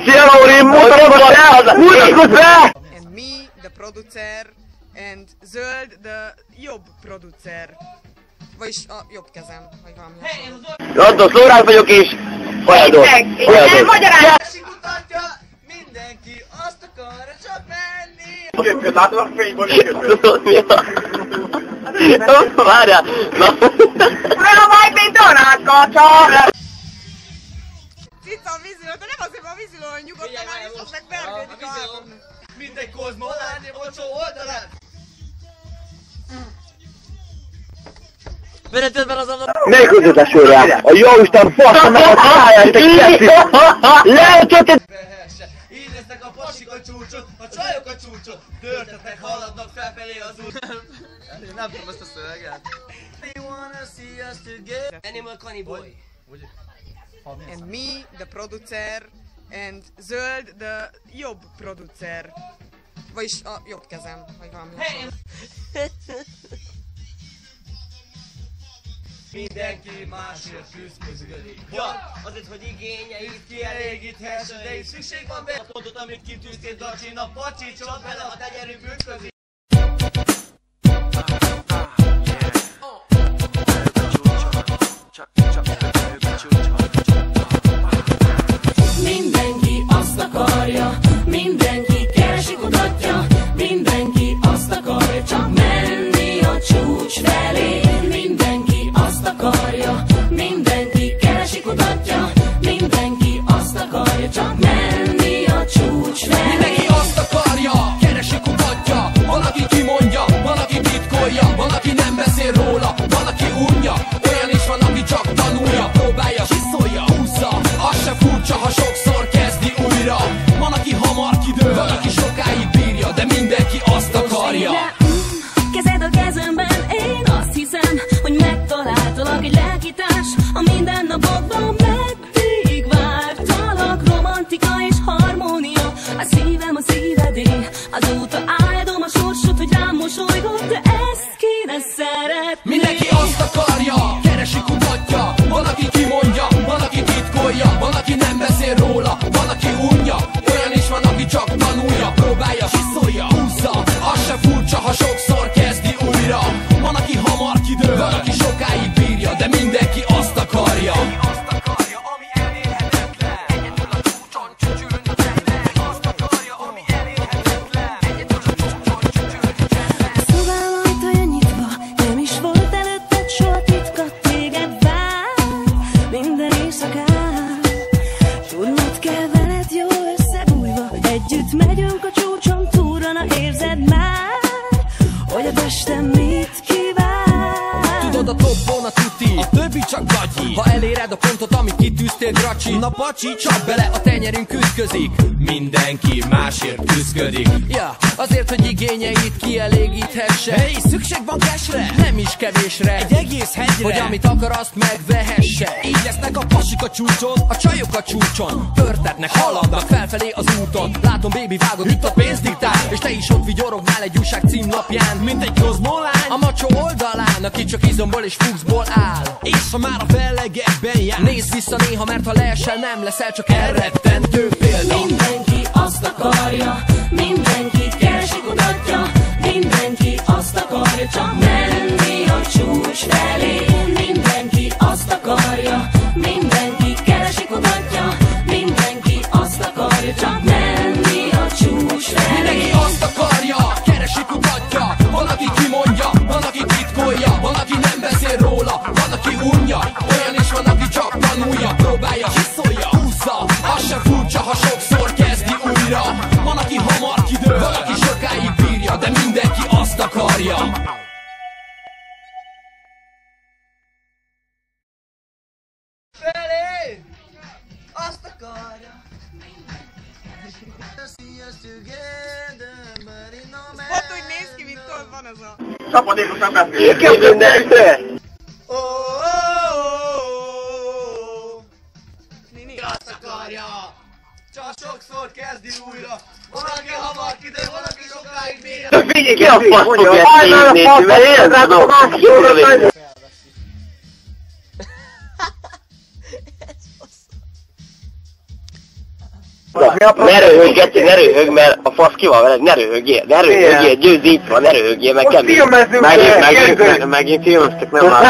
Szia Lóri, mutatkozz be! And me, the producer, and Zöld, the jobb producer. Vagyis a jobb kezem, vagy valami hasonló. Rantos Lórán vagyok és... Folyador! Mindenki azt akarja csak menni! Képket látom a fényből, várjál! Olyan vagy, mint Donát kacsa! Cica a víziló, de nem azért van a víziló, hogy nyugodtan áll, és azt meg bergődik a háborúnak. Mindegy kozmolán, bocsó oldalán! Menetedben az annak... Melyik közöttes őre? A jóisten faszom meg a száját, te kesztyű! Leütötted! Így lesznek a pasik a csúcson, a csajok a csúcson, törtetek, haladnak felfelé az út. Nem tudom ezt a szöveget. They wanna see us together. Animal Cannibal. And me, the producer, and Zöld, the jobb producer. Vagyis a jobb kezem, vagy valami hasonló. Mindenki másért küzdködik. Ja, azért, hogy igényeit kielégíthessen, de is szükség van be. A pontot, amit kitűztél Dacsin, a pacsi, csap bele, a tenyerünk ütközik. Mindenki azt akarja, mindenki keresi, kutatja, mindenki azt akarja, csak menni a csúcs felé. Mindenki azt akarja, mindenki keresi, kutatja, mindenki azt akarja, csak menni a csúcs felé. Mindenki azt akarja, keresi, kutatja, van aki kimondja, van aki titkolja, van aki nem beszél róla, van aki unja, olyan is van, aki csak tanulja, próbálja, csiszolja, húzza, az se furcsa, ha sokszor kezdi újra. Van aki hamar kidől, van aki sokáig bírja, de mindenki azt akarja. Kezed a kezemben, én azt hiszem, hogy megtaláltalak egy lelkitárs. A mindennapokban meddig vártalak, romantika és harmónia. A szívem a szívedé, azóta áldom a sorsot, hogy rám mosolygod, de ezt kéne szeret. Mindenki azt akarja, keresi, kutatja, van aki kimondja, van aki titkolja, van aki nem beszél róla, van aki unja, olyan is van, aki csak tanulja, próbálja, csiszolja, húzza, az se furcsa, ha sokszor kezdi újra. Van aki hamar kidől, van aki sokáig bírja, de mindenki azt akarja. Megyünk a csúcson túlra, na érzed már, hogy a testem mit kíván. Tudod, a toppon a tuti, a többi csak gagyi. Ha eléred a pontot, amit kitűztél, gracsi, na pacsi, csap bele, a tenyerünk ütközik. Mindenki másért küzdködik. Ja, azért, hogy igényeit kielégíthesse. Hey, szükség van cashre? Nem is kevésre. Egy egész hegyre, hogy amit akar, azt megvehesse. Így lesznek a pasik a csúcson, a csajok a csúcson. Törtetnek, haladnak felfelé az úton. Látom, baby, vágod, itt a pénzdiktál, és te is ott vigyorognál egy újság címlapján, mint egy kozmolány a macsó oldalán, aki csak izomból és fuxból áll. És ha már a fellegekben jár, nézz vissza néha, mert ha leesel, nem leszel csak elrettentő példa. Mindenki azt akarja, mindenki keresi, kutatja, mindenki azt akarja, csak menni a csúcs felé. Mindenki azt akarja, mindenki keresi, kutatja, mindenki azt akarja, csak menni a csúcs felé. Mindenki azt akarja, keresi, kutatja, van aki kimondja, van aki titkolja, van aki nem beszél róla, van aki unja, olyan is van, aki csak tanulja, próbálja, csiszolja, húzza, az se furcsa, ha sokszor kezdi újra. Van aki hamar kidől, van aki sokáig bírja, de mindenki azt akarja. Felé! Azt akarja! Pont úgy néz ki, mint tudod, van az a... Csapadékosan beszél! Ki mindenki? Nini? Azt akarja! Csak sokszor kezdi újra! Valaki hamar kidő, valaki sokáig bírja! Figyelj, ki a fasz fogja ezt nézni, mert én tudom! Ne röhögj, Geci, ne röhögj, mert a fasz ki van veled, ne röhögjél, Győz itt van, ne röhögjél, meg kemény. Megint filmeztek, nem már.